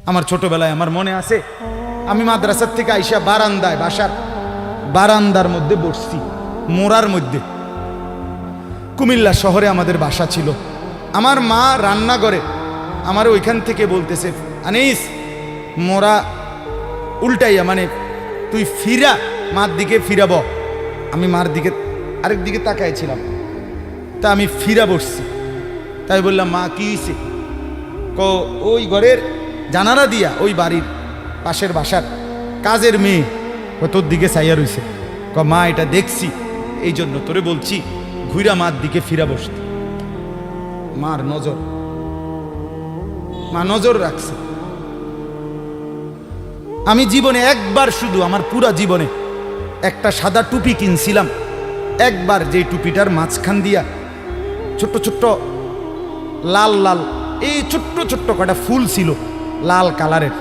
আমার ছোটবেলায় আমার মনে আছে, আমি মাদ্রাসার থেকে আইসা বারান্দায়, বাসার বারান্দার মধ্যে বসছি, মোড়ার মধ্যে। কুমিল্লা শহরে আমাদের বাসা ছিল। আমার মা রান্না করে আমার ওইখান থেকে বলতেছে, আনিস মোরা উল্টাইয়া, মানে তুই ফিরা, মার দিকে ফিরাব। আমি মার দিকে আরেক দিকে তাকাইছিলাম, তা আমি ফিরা বসছি। তাই বললাম, মা কি হয়েছে? ওই ঘরের জানালা দিয়া ওই বাড়ির পাশের বাসার কাজের মেয়ে তোর দিকে চাইয়া রইছে। মা এটা দেখছি, এই জন্য তোরে বলছি ঘুরা মার দিকে ফিরা বসতে। মার নজর, মা নজর রাখছে। আমি জীবনে একবার, শুধু আমার পুরা জীবনে একটা সাদা টুপি কিনছিলাম একবার, যে টুপিটার মাঝখান দিয়া ছোট্ট ছোট্ট লাল লাল এই ছোট্ট ছোট্ট কটা ফুল ছিল লাল কালারের।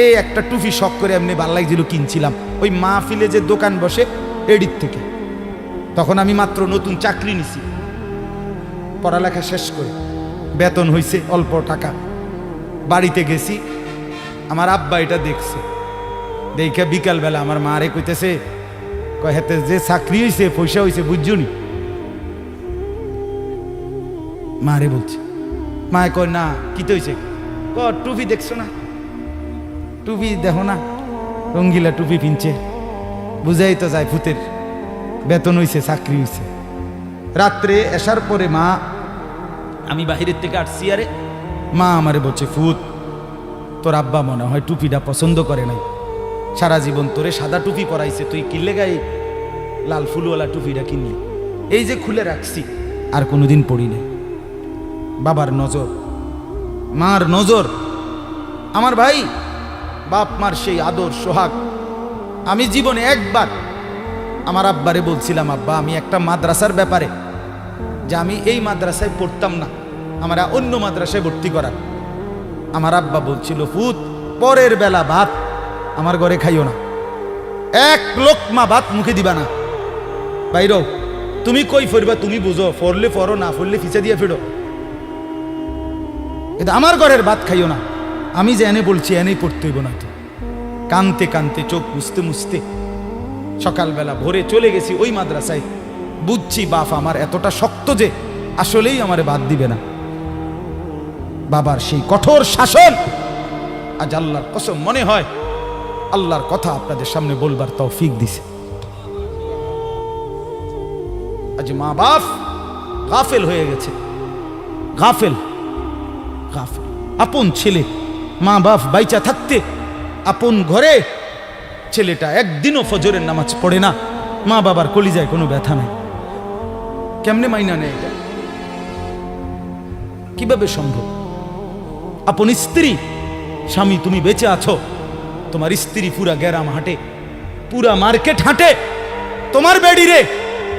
এই একটা টুপি শখ করে এমনি ভাল লাগছিল, কিনছিলাম ওই মাহফিলে যে দোকান বসে এডির থেকে। তখন আমি মাত্র নতুন চাকরি নিছি, পড়ালেখা শেষ করে বেতন হইছে অল্প টাকা। বাড়িতে গেছি, আমার আব্বা এটা দেখছে। দেখে বিকালবেলা আমার মারে কইতেছে, হেতে যে চাকরি হয়েছে পয়সা হয়েছে বুঝছনি? মারে বলছে। মায়ে কয় না, কি তো হয়েছে? টুপি দেখছো না, টুপি দেখো না, রঙ্গিলা টুপি পিনছে, বুঝাই তো যায় ভূতের বেতন হয়েছে, চাকরি হয়েছে। রাত্রে আসার পরে মা, আমি বাহিরের থেকে আসছি, আরে মা আমারে বলছে, ফুত তোর আব্বা মনে হয় টুপিটা পছন্দ করে নাই, সারা জীবন তোরে সাদা টুপি পরাইছে, তুই কিনলে গায়ে লাল ফুলওয়ালা টুপিটা কিনলি। এই যে খুলে রাখছি, আর কোনোদিন পড়ি নাই। বাবার নজর, মার নজর। আমার ভাই, বাপ মার সেই আদর সোহাগ। আমি জীবনে একবার আমার আব্বারে বলছিলাম, আব্বা আমি একটা মাদ্রাসার ব্যাপারে, যে আমি এই মাদ্রাসায় পড়তাম না, আমরা অন্য মাদ্রাসায় ভর্তি করার। আমার আব্বা বলছিল, ফুত পরের বেলা ভাত আমার ঘরে খাইও না, এক লোকমা ভাত মুখে দিবা না, বাইর তুমি কই ফিরবা তুমি বুঝো, ফরলে ফরো, না ফরলে ফিচে দিয়ে ফেরো, কিন্তু আমার ঘরের ভাত খাইও না। আমি যে এনে বলছি এনেই পড়তে হইব না। তো কানতে কানতে, চোখ মুছতে মুছতে সকালবেলা ভোরে চলে গেছি ওই মাদ্রাসায়। বুঝছি বাপ আমার এতটা শক্ত যে আসলেই আমারে বাদ দিবে না। বাবার সেই কঠোর শাসন, আজ আল্লাহর কসম মনে হয় আল্লাহর কথা আপনাদের সামনে বলবার তৌফিক দিছে। আজ মা বাপ গাফেল হয়ে গেছে, গাফেল গাফেল। আপন ছেলে, মা বাপ বাইচা থাকতে আপন ঘরে ছেলেটা একদিনও ফজরের নামাজ পড়ে না, মা বাবার কলিজায় কোনো ব্যথা নাই। কেমনে মাইনা নেয় এটা? কিভাবে সম্ভব? আপন স্ত্রী, স্বামী তুমি বেঁচে আছো, তোমার স্ত্রী পুরা গ্রাম হাঁটে, পুরা মার্কেট হাঁটে, তোমার বেডি রে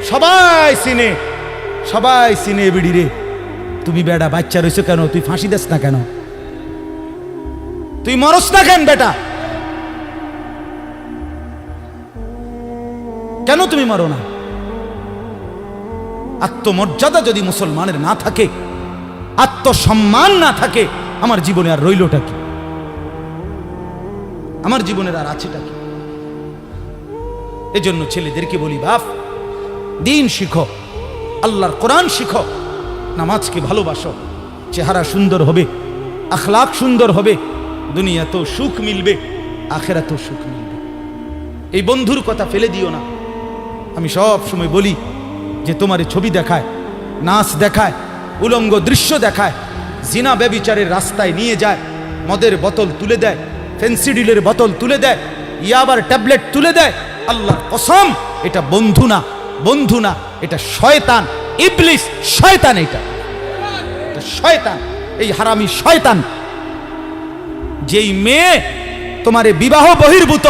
সবাই চিনে, সবাই চিনে বেডি রে। তুমি বেটা বাচ্চা রয়েছো কেন? তুই ফাঁসি দেস না কেন? তুই মরস না কেন বেটা? কেন তুমি মরো না? আত্মমর্যাদা যদি মুসলমানের না থাকে, আত্মসম্মান না থাকে, আমার জীবনে আর রইলটা কি? আমার জীবনের আর আছেটা কি? এজন্য ছেলেদেরকে বলি, বাপ দিন শিখো, আল্লাহর কোরআন শিখো, নামাজকে ভালোবাসো, চেহারা সুন্দর হবে, আখলাক সুন্দর হবে, দুনিয়াতেও সুখ মিলবে, আখেরাতেও সুখ মিলবে। এই বন্ধুর কথা ফেলে দিও না। আমি সব সময় বলি যে তোমার ছবি দেখায়, নাচ দেখায়, উলঙ্গ দৃশ্য দেখায়, জিনা ব্যভিচারের রাস্তায় নিয়ে যায়, মদের বোতল তুলে দেয়, ফেন্সিডিলের বোতল তুলে দেয়, ইয়াবার ট্যাবলেট তুলে দেয়, আল্লাহর কসম এটা বন্ধু না, বন্ধু না, এটা শয়তান, ইবলিস, শয়তান, এটা শয়তান, এই হারামি শয়তান। যেই মেয়ে তোমারে বিবাহ বহির্ভূত,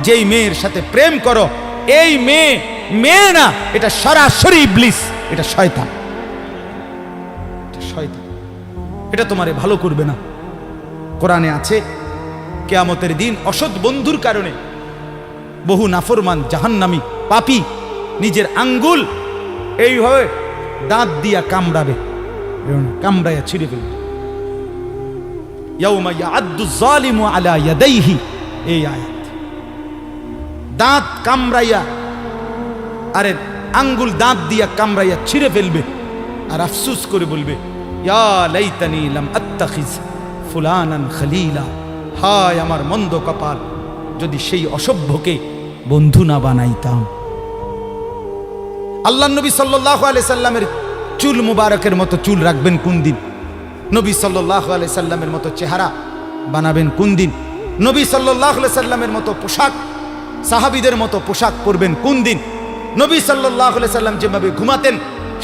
যেই মেয়ের সাথে প্রেম করো, এই মেয়ে মেয়ে না, এটা সরাসরি ইবলিস, এটা শয়তান, শয়তান। এটা তোমারে ভালো করবে না। কোরআনে আছে কিয়ামতের দিন অসৎ বন্ধুর কারণে বহু নাফরমান জাহান্নামী পাপী নিজের আঙ্গুল এইভাবে দাঁত দিয়া কামড়াবে, কামড়াইয়া ছিঁড়ে ফেলবে। ইয়াউমা ইয়াআদ্দু যালিমু আলা ইয়াদাইহি, এই আয়াত। দাঁত কামড়াইয়া, আরে আঙ্গুল দাঁত দিয়া কামড়াইয়া ছিঁড়ে ফেলবে আর আফসোস করে বলবে, ইয়া লাইতানি লাম আত্তাখিজ ফুলানান খলিলা, হায় আমার মন্দ কপাল, যদি সেই অসভ্যকে বন্ধু না বানাইতাম। আল্লাহ নবী সাল্লাল্লাহু আলাইহি সাল্লামের চুল মুবারকের মতো চুল রাখবেন কোন দিন? নবী সাল্লাল্লাহু আলাইহি সাল্লামের মতো চেহারা বানাবেন কোন দিন? নবী সাল্লাল্লাহু আলাইহি সাল্লামের মতো পোশাক, সাহাবীদের মতো পোশাক পরবেন কোন দিন? নবী সাল্লাল্লাহু আলাইহি সাল্লাম যেভাবে ঘুমাতেন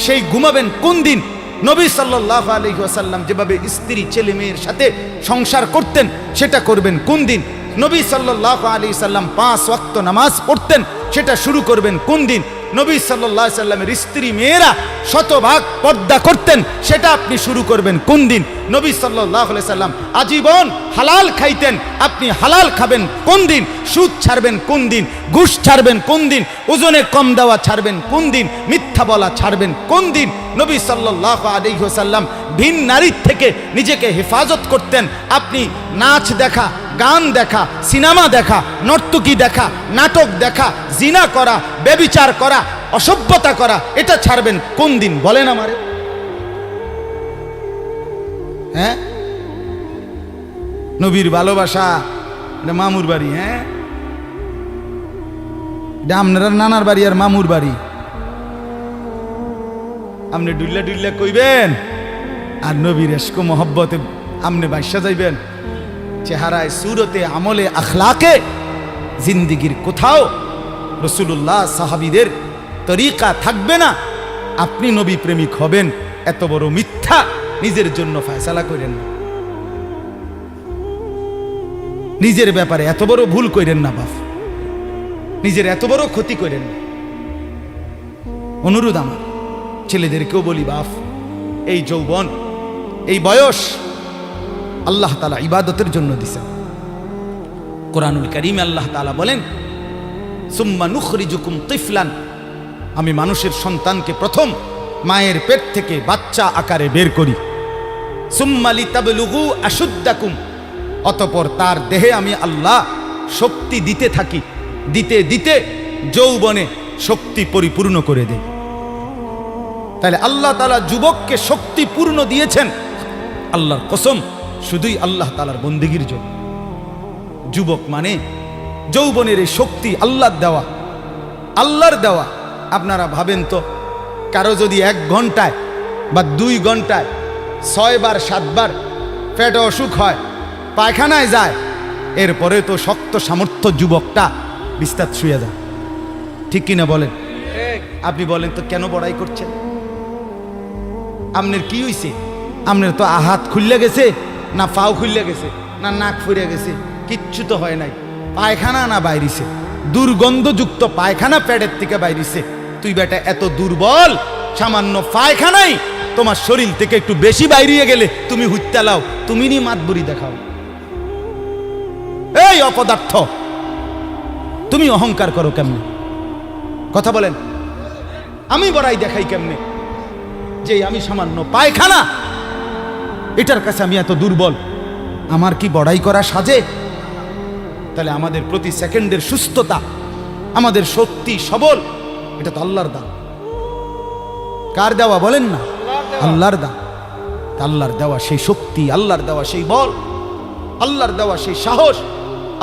সেই ঘুমাবেন কোন দিন? নবী সাল্লাল্লাহু আলাইহি ওয়াসাল্লাম যেভাবে স্ত্রী ছেলে মেয়ের সাথে সংসার করতেন সেটা করবেন কোন দিন? নবী সাল্লাল্লাহু আলাইহি সাল্লাম 5 ওয়াক্ত নামাজ পড়তেন, সেটা শুরু করবেন কোন দিন? নবী সাল্লাল্লাহু আলাইহি সাল্লামের স্ত্রী মেয়েরা শতভাগ পর্দা করতেন, সেটা আপনি শুরু করবেন কোন দিন? নবী সাল্লাল্লাহু আলাইহি সাল্লাম আজীবন হালাল খাইতেন, আপনি হালাল খাবেন কোন দিন? সুদ ছাড়বেন কোন দিন? ঘুষ ছাড়বেন কোন দিন? ওজনে কম দেওয়া ছাড়বেন কোন দিন? মিথ্যা বলা ছাড়বেন কোন দিন? নবী সাল্লাল্লাহু আলাইহি ওয়াসাল্লাম ভিন নারীর থেকে নিজেকে হেফাজত করতেন, আপনি নাচ দেখা, গান দেখা, সিনেমা দেখা, নর্তকী দেখা, নাটক দেখা, জিনা করা, ব্যভিচার করা, অসভ্যতা করা, এটা ছাড়বেন কোন দিন? বলেন আমারে। হ্যাঁ, নবীর ভালোবাসা এটা মামুর বাড়ি, হ্যাঁ, এটা আপনারা নানার বাড়ি আর মামুর বাড়ি। আপনি ডুল্লা ডুল্লা কইবেন আর নবীর এশক মোহব্বতে আপনি বাইসা যাইবেন। চেহারায়, সুরতে, আমলে, আখলাকে জিন্দিগির কোথাও রাসূলুল্লাহ সাহাবীদের তরিকা থাকবে না, আপনি নবী প্রেমিক হবেন। এত বড় মিথ্যা নিজের জন্য ফয়সালা করেন না, নিজের ব্যাপারে এত বড় ভুল করেন না বাপ, নিজের এত বড় ক্ষতি করেন না। অনুরোধ আমার ছেলেদেরকেও বলি, বাপ, এই যৌবন, এই বয়স আল্লাহ তাআলা ইবাদতের জন্য দিয়েছেন। কোরআনুল কারীমে আল্লাহ তাআলা বলেন, সুম্মা নুখরিজুকুম তিফলান, আমি মানুষের সন্তানকে প্রথম মায়ের পেট থেকে বাচ্চা আকারে বের করি। সুম্মা লিতাবলুগু আশুদ্দাকুম, অতঃপর তার দেহে আমি আল্লাহ শক্তি দিতে থাকি, দিতে দিতে যৌবনে শক্তি পরিপূর্ণ করে দেই। তাহলে আল্লাহ তাআলা যুবককে শক্তি পূর্ণ দিয়েছেন, আল্লাহর কসম, শুধুই আল্লাহ তাআলার বন্দেগীর জন্য। যুবক মানে যৌবনের এই শক্তি আল্লাহর দেওয়া, আল্লাহর দেওয়া। আপনারা ভাবেন তো, কারো যদি 1 ঘন্টায় বা 2 ঘন্টায় 6 বার 7 বার পেটে অসুখ হয়, পায়খানায় যায়, এরপরে তো শক্ত সামর্থ্য যুবকটা বিস্তার শুয়ে যায়, ঠিক কিনা বলেন? আপনি বলেন তো, কেন বড়াই করছেন? আপনার কি হইছে? আপনার তো হাত খুললে গেছে, না পাও খুললে গেছে, না নাক ফুরে গেছে, কিচ্ছু তো হয় নাই। পায়খানা না বাইরিছে, দুর্গন্ধযুক্ত পায়খানা পেটের থেকে বাইরিছে। তুই বেটা এত দুর্বল, সামান্য পায়খানাই তোমার শরীর থেকে একটু বেশি বাইরিয়ে গেলে তুমি হুত্যা লাও, তুমি নি মাতবুরি দেখাও। এই অপদার্থ, তুমি অহংকার করো কেমনে? কথা বলেন, আমি বড়াই দেখাই কেমনে যে আমি সামান্য পায়খানা, এটার কাছে আমি এত দুর্বল? আমার কি বড়াই করা সাজে? তাহলে আমাদের প্রতি সেকেন্ডের সুস্থতা, আমাদের শক্তি সবল, এটা তো আল্লাহর দান। কার দেওয়া বলেন না? আল্লাহর দান। আল্লাহর দেওয়া সেই শক্তি, আল্লাহর দেওয়া সেই বল, আল্লাহর দেওয়া সেই সাহস,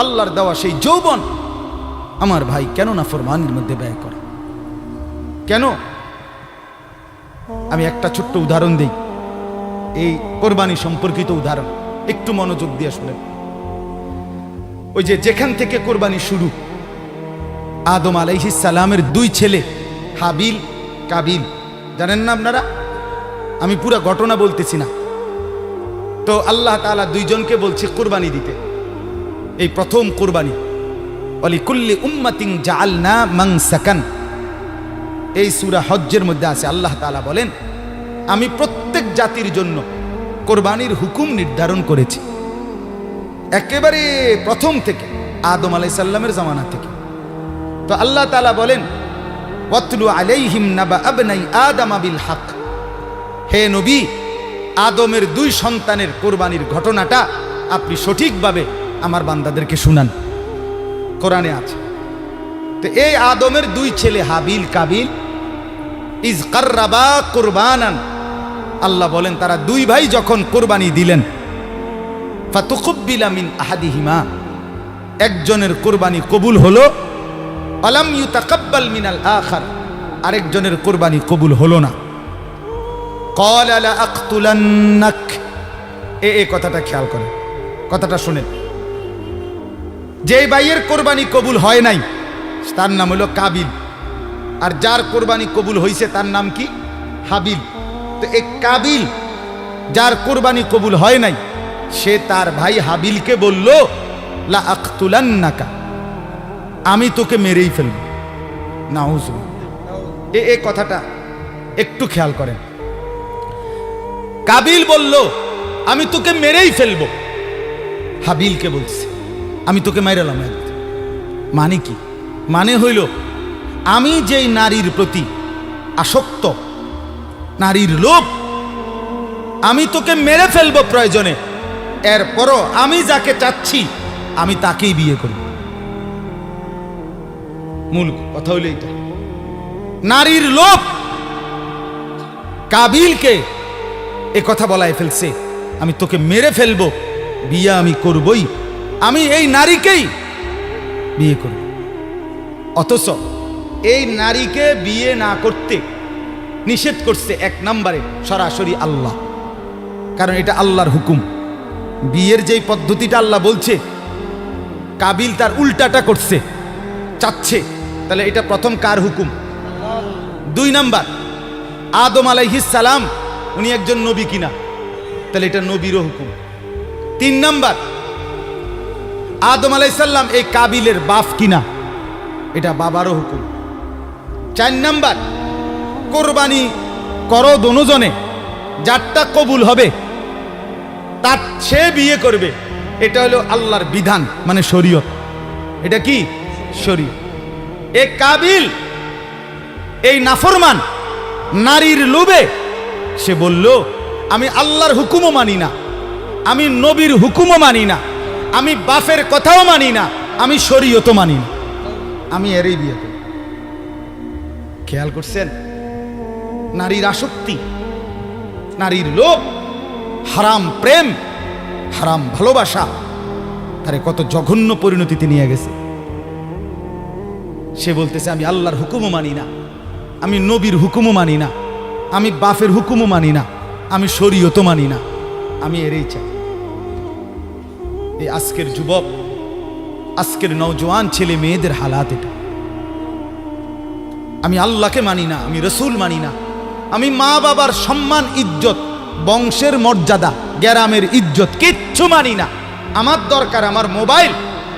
আল্লাহর দেওয়া সেই যৌবন, আমার ভাই কেন না ফরমানের মধ্যে ব্যয় করা? কেন? আমি একটা ছোট্ট উদাহরণ দেই, এই কোরবানি সম্পর্কিত উদাহরণ, একটু মনোযোগ দিয়ে শুনেন। ওই যে যেখান থেকে কোরবানি শুরু, আদম আলাইহিস সালামের 2 ছেলে হাবিল কাবিল, জানেন না আপনারা? আমি পুরো ঘটনা বলতেছি না। তো আল্লাহ তাআলা 2 জনকে বলছে কোরবানি দিতে, এই প্রথম কোরবানি। ওয়ালিকুল্লি উম্মাতিন জাআলনা মানসাকান, এই সূরা হজ্জের মধ্যে আছে। আল্লাহ তাআলা বলেন, আমি প্রত্যেক জাতির জন্য কোরবানির হুকুম নির্ধারণ করেছি, একেবারে প্রথম থেকে, আদম আলাইহিস সালামের জামানা থেকে। তো আল্লাহ তাআলা বলেন, ওয়াতলু আলাইহিম নাবা আবনাই আদম বিল হক, হে নবী, আদমের 2 সন্তানের কোরবানির ঘটনাটা আপনি সঠিকভাবে আমার বান্দাদেরকে শুনান। কোরআনে আছে। তো এই আদমের দুই ছেলে হাবিল কাবিল ইজ কাররাবা কুরবানান, আল্লাহ বলেন তারা দুই ভাই যখন কোরবানি দিলেন, ফাতুকুব্বিলা মিন আহাদিহিমা, একজনের কোরবানি কবুল হলো, আলাম ইউতাকাব্বাল মিনাল আখার, আরেকজনের কোরবানি কবুল হলো না। ক্বালা লা আকতুলান্নাক, এই কথাটা খেয়াল করেন, কথাটা শুনেন। যে ভাইয়ের কোরবানি কবুল হয় নাই তার নাম হলো কাবিল, আর যার কোরবানি কবুল হয়েছে তার নাম কি? হাবিল। তো এই কাবিল যার কোরবানি কবুল হয় নাই, সে তার ভাই হাবিলকে বলল লা আকতুলান্নাকা, আমি তোকে মেরেই ফেলব। নাউযুবিল্লাহ। এই কথাটা একটু খেয়াল করেন। কাবিল বলল আমি তোকে মেরেই ফেলব, হাবিলকে বলছে আমি তোকে মাইরালাম। মানে কি? মানে হইল আমি যেই নারীর প্রতি আসক্ত, নারীর লোভ, আমি তোকে মেরে ফেলবো প্রয়োজনে, এরপরও আমি যাকে চাচ্ছি আমি তাকেই বিয়ে করব। মূল কথা হইল এটা, নারীর লোভ কাবিলকে এ কথা বলায় ফেলছে, আমি তোকে মেরে ফেলবো, বিয়ে আমি করবই, আমি এই নারীকেই বিয়ে করব। অথচ এই নারীকে বিয়ে না করতে নিষেধ করছে এক নম্বরে সরাসরি আল্লাহ, কারণ এটা আল্লাহর হুকুম। বিয়ের যেই পদ্ধতিটা আল্লাহ বলছে, কাবিল তার উল্টাটা করছে, চাচ্ছে, তাহলে এটা প্রথম কার হুকুম? দুই নাম্বার, আদম আলাইহিস সালাম উনি একজন নবী কিনা, তাহলে এটা নবীরও হুকুম। তিন নাম্বার, আদম আলাইহিস সালাম এই কাবিলের বাপ কিনা, এটা বাবারও হুকুম। চার নাম্বার, কোরবানি করো দোনোজনে, যারটা কবুল হবে তার সে বিয়ে করবে, এটা হলো আল্লাহর বিধান, মানে শরীয়ত। এটা কি? শরীয়ত। এই কাবিল এই নাফরমান নারীর লোভে সে বলল আমি আল্লাহর হুকুমও মানি না, আমি নবীর হুকুমও মানি না, আমি বাপের কথাও মানি না, আমি শরীয়তও মানি না, আমি এরই বিয়ে করি। খেয়াল করছেন? নারীর আসক্তি, নারীর লোভ, হারাম প্রেম, হারাম ভালোবাসা তারে কত জঘন্য পরিণতিতে নিয়ে গেছে। সে বলতেছে আমি আল্লাহর হুকুমও মানি না, আমি নবীর হুকুমও মানি না, আমি বাপের হুকুমও মানি না, আমি শরীয়তও মানি না, আমি এরই চাই। এই আজকের যুবক, আজকের নওজোয়ান ছেলে মেয়েদের হালাত এটা। আমি আল্লাহকে মানি না, আমি রসুল মানি না, আমি মা বাবার সম্মান ইজ্জত, বংশের মর্যাদা, গ্রামের ইজ্জত কিচ্ছু মানি না। আমার দরকার আমার মোবাইল,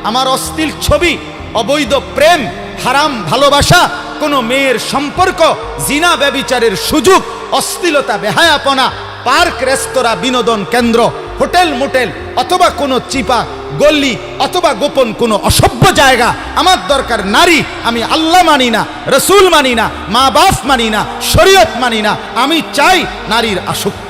আমার অশ্লীল ছবি, অবৈধ প্রেম, হারাম ভালোবাসা, কোনো মেয়ের সম্পর্ক, জিনা ব্যভিচারের সুযোগ, অশ্লীলতা, বেহায়াপনা, পার্ক, রেস্তোরাঁ, বিনোদন কেন্দ্র, হোটেল মোটেল, অথবা কোনো চিপা গল্লি, অথবা গোপন কোনো অসভ্য জায়গা। আমার দরকার নারী, আমি আল্লাহ মানি না, রসুল মানি না, মা বাপ মানি না, শরীয়ত মানি না, আমি চাই নারীর আসক্তি।